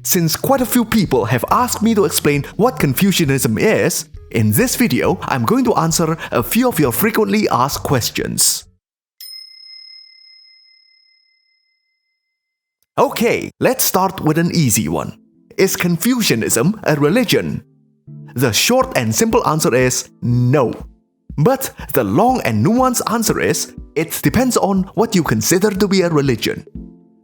Since quite a few people have asked me to explain what Confucianism is, in this video, I'm going to answer a few of your frequently asked questions. Okay, let's start with an easy one. Is Confucianism a religion? The short and simple answer is no. But the long and nuanced answer is, it depends on what you consider to be a religion.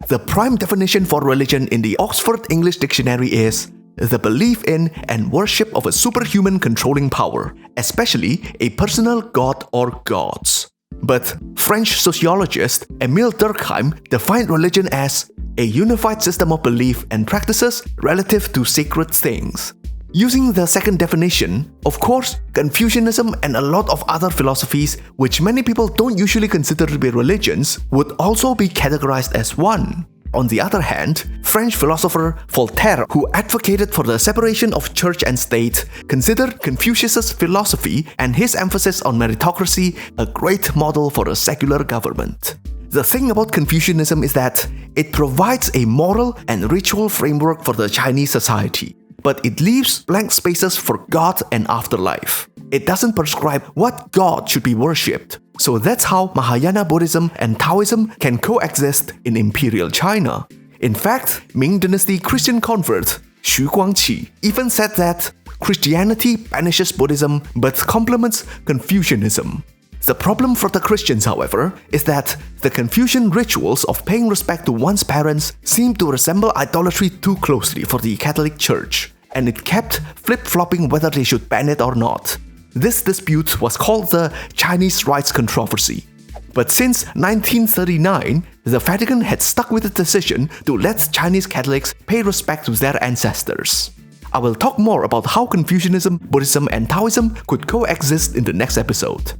The prime definition for religion in the Oxford English Dictionary is the belief in and worship of a superhuman controlling power, especially a personal god or gods. But French sociologist Émile Durkheim defined religion as a unified system of belief and practices relative to sacred things. Using the second definition, of course, Confucianism and a lot of other philosophies which many people don't usually consider to be religions would also be categorized as one. On the other hand, French philosopher Voltaire, who advocated for the separation of church and state, considered Confucius's philosophy and his emphasis on meritocracy a great model for a secular government. The thing about Confucianism is that it provides a moral and ritual framework for the Chinese society, but it leaves blank spaces for God and afterlife. It doesn't prescribe what God should be worshipped. So that's how Mahayana Buddhism and Taoism can coexist in Imperial China. In fact, Ming Dynasty Christian convert Xu Guangqi even said that Christianity banishes Buddhism but complements Confucianism. The problem for the Christians, however, is that the Confucian rituals of paying respect to one's parents seem to resemble idolatry too closely for the Catholic Church, and it kept flip-flopping whether they should ban it or not. This dispute was called the Chinese Rites Controversy. But since 1939, the Vatican had stuck with the decision to let Chinese Catholics pay respect to their ancestors. I will talk more about how Confucianism, Buddhism, and Taoism could coexist in the next episode.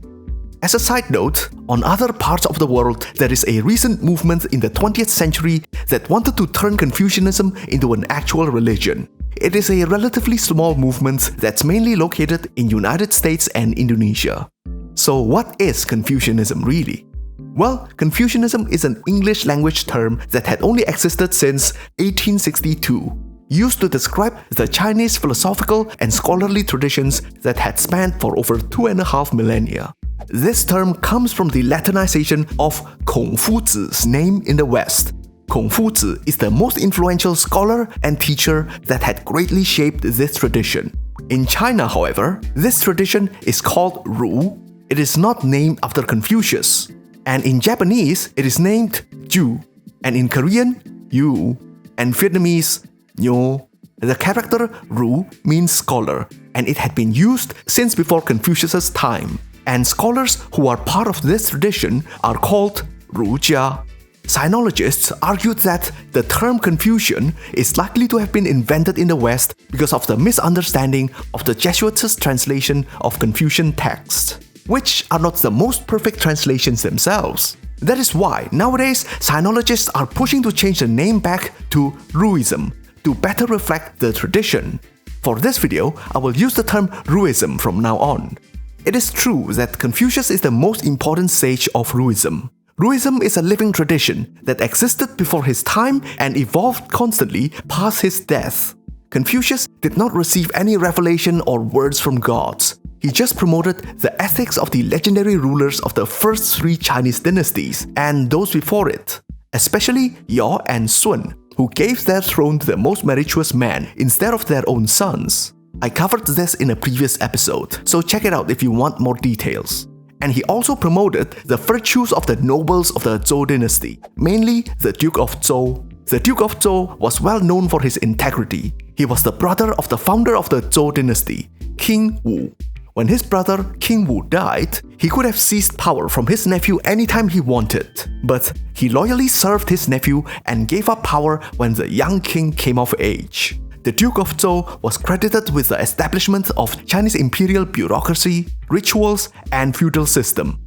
As a side note, on other parts of the world, there is a recent movement in the 20th century that wanted to turn Confucianism into an actual religion. It is a relatively small movement that's mainly located in United States and Indonesia. So what is Confucianism really? Well, Confucianism is an English language term that had only existed since 1862, used to describe the Chinese philosophical and scholarly traditions that had spanned for over 2.5 millennia. This term comes from the Latinization of Confucius' name in the West. Confucius is the most influential scholar and teacher that had greatly shaped this tradition. In China, however, this tradition is called Ru. It is not named after Confucius. And in Japanese, it is named Ju. And in Korean, Yu. And Vietnamese, Nyo. The character Ru means scholar, and it had been used since before Confucius's time. And scholars who are part of this tradition are called Rujia. Sinologists argued that the term Confucian is likely to have been invented in the West because of the misunderstanding of the Jesuits' translation of Confucian texts, which are not the most perfect translations themselves. That is why nowadays sinologists are pushing to change the name back to Ruism to better reflect the tradition. For this video, I will use the term Ruism from now on. It is true that Confucius is the most important sage of Ruism. Ruism is a living tradition that existed before his time and evolved constantly past his death. Confucius did not receive any revelation or words from gods. He just promoted the ethics of the legendary rulers of the first 3 Chinese dynasties and those before it, especially Hieu and Sun, who gave their throne to the most meritorious man instead of their own sons. I covered this in a previous episode, so check it out if you want more details. And he also promoted the virtues of the nobles of the Zhou dynasty, mainly the Duke of Zhou. The Duke of Zhou was well known for his integrity. He was the brother of the founder of the Zhou dynasty, King Wu. When his brother King Wu died, he could have seized power from his nephew anytime he wanted, but he loyally served his nephew and gave up power when the young king came of age. The Duke of Zhou was credited with the establishment of Chinese imperial bureaucracy, rituals, and feudal system.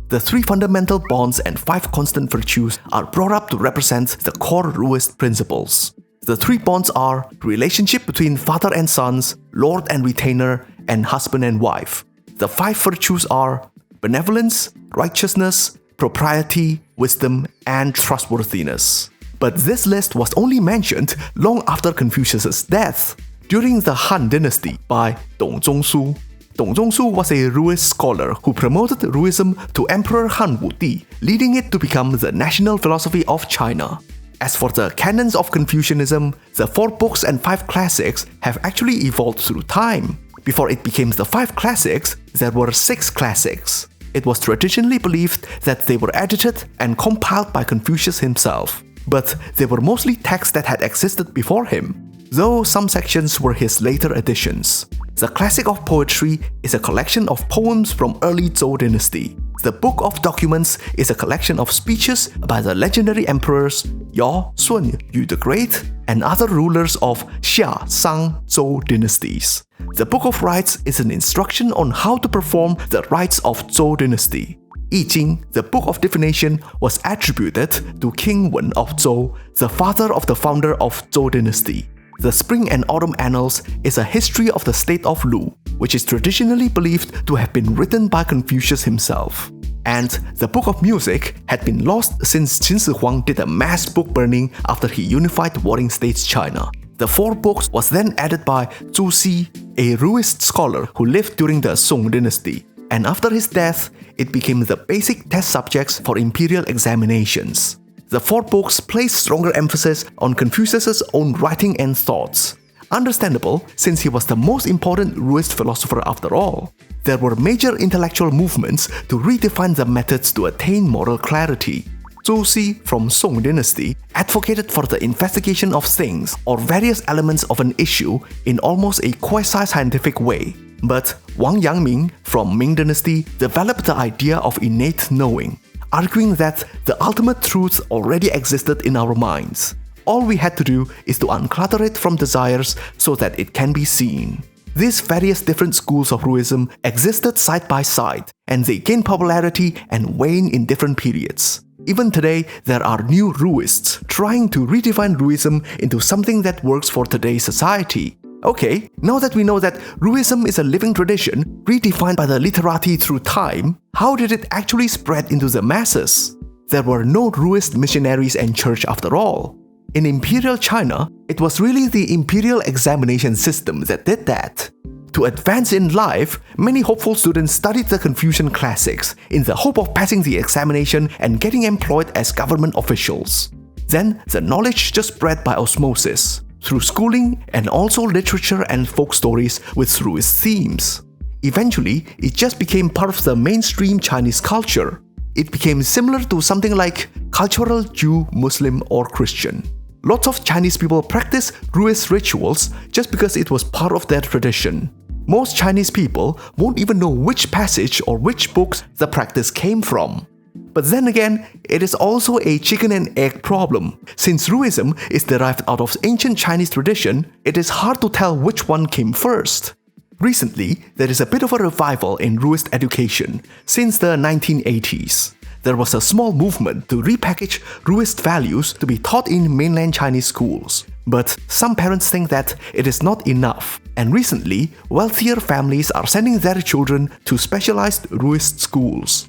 The 3 fundamental bonds and 5 constant virtues are brought up to represent the core Ruist principles. The 3 bonds are relationship between father and sons, lord and retainer, and husband and wife. The 5 virtues are benevolence, righteousness, propriety, wisdom, and trustworthiness. But this list was only mentioned long after Confucius' death, during the Han Dynasty by Zhongsu. Zhongsu was a Ruist scholar who promoted Ruism to Emperor Han Wudi, leading it to become the national philosophy of China. As for the canons of Confucianism, the 4 books and 5 classics have actually evolved through time. Before it became the 5 classics, there were 6 classics. It was traditionally believed that they were edited and compiled by Confucius himself, but they were mostly texts that had existed before him, though some sections were his later additions. The Classic of Poetry is a collection of poems from early Zhou Dynasty. The Book of Documents is a collection of speeches by the legendary emperors Yao, Sun, Yu the Great, and other rulers of Xia, Sang, Zhou dynasties. The Book of Rites is an instruction on how to perform the rites of Zhou dynasty. I Ching, the Book of Divination, was attributed to King Wen of Zhou, the father of the founder of Zhou dynasty. The Spring and Autumn Annals is a history of the state of Lu, which is traditionally believed to have been written by Confucius himself. And the Book of Music had been lost since Qin Shi Huang did a mass book burning after he unified warring states China. The 4 books was then added by Zhu Xi, a Ruist scholar who lived during the Song dynasty, and after his death, it became the basic test subjects for imperial examinations. The 4 books place stronger emphasis on Confucius' own writing and thoughts. Understandable, since he was the most important Ruist philosopher after all. There were major intellectual movements to redefine the methods to attain moral clarity. Zhu Xi from Song dynasty advocated for the investigation of things or various elements of an issue in almost a quasi-scientific way. But Wang Yangming from Ming dynasty developed the idea of innate knowing, arguing that the ultimate truth already existed in our minds. All we had to do is to unclutter it from desires so that it can be seen. These various different schools of Ruism existed side by side, and they gained popularity and waned in different periods. Even today, there are new Ruists trying to redefine Ruism into something that works for today's society. Okay, now that we know that Ruism is a living tradition redefined by the literati through time, how did it actually spread into the masses? There were no Ruist missionaries and church after all. In Imperial China, it was really the imperial examination system that did that. To advance in life, many hopeful students studied the Confucian classics in the hope of passing the examination and getting employed as government officials. Then, the knowledge just spread by osmosis, through schooling and also literature and folk stories with Ruist themes. Eventually, it just became part of the mainstream Chinese culture. It became similar to something like cultural Jew, Muslim, or Christian. Lots of Chinese people practice Ruist rituals just because it was part of their tradition. Most Chinese people won't even know which passage or which books the practice came from. But then again, it is also a chicken and egg problem. Since Ruism is derived out of ancient Chinese tradition, it is hard to tell which one came first. Recently, there is a bit of a revival in Ruist education since the 1980s. There was a small movement to repackage Ruist values to be taught in mainland Chinese schools. But some parents think that it is not enough, and recently, wealthier families are sending their children to specialized Ruist schools.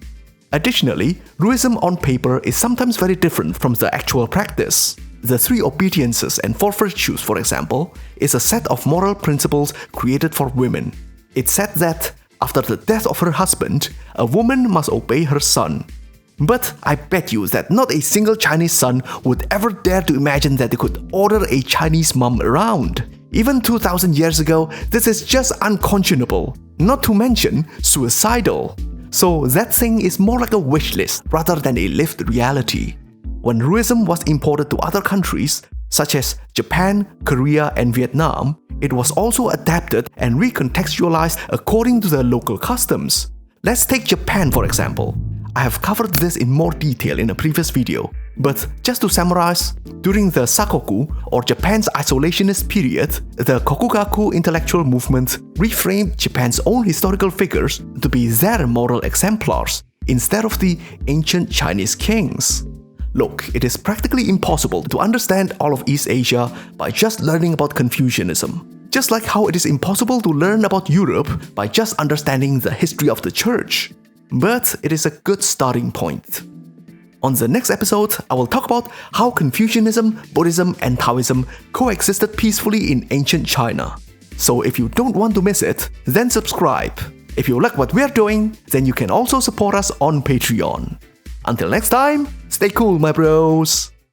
Additionally, Ruism on paper is sometimes very different from the actual practice. The 3 obediences and 4 virtues, for example, is a set of moral principles created for women. It said that, after the death of her husband, a woman must obey her son. But I bet you that not a single Chinese son would ever dare to imagine that they could order a Chinese mom around. Even 2000 years ago, this is just unconscionable, not to mention suicidal. So that thing is more like a wish list rather than a lived reality. When Ruism was imported to other countries, such as Japan, Korea, and Vietnam, it was also adapted and recontextualized according to the local customs. Let's take Japan for example. I have covered this in more detail in a previous video, but just to summarize, during the Sakoku, or Japan's isolationist period, the Kokugaku intellectual movement reframed Japan's own historical figures to be their moral exemplars, instead of the ancient Chinese kings. Look, it is practically impossible to understand all of East Asia by just learning about Confucianism, just like how it is impossible to learn about Europe by just understanding the history of the church. But it is a good starting point. On the next episode, I will talk about how Confucianism, Buddhism, and Taoism coexisted peacefully in ancient China. So if you don't want to miss it, then subscribe. If you like what we're doing, then you can also support us on Patreon. Until next time, stay cool, my bros!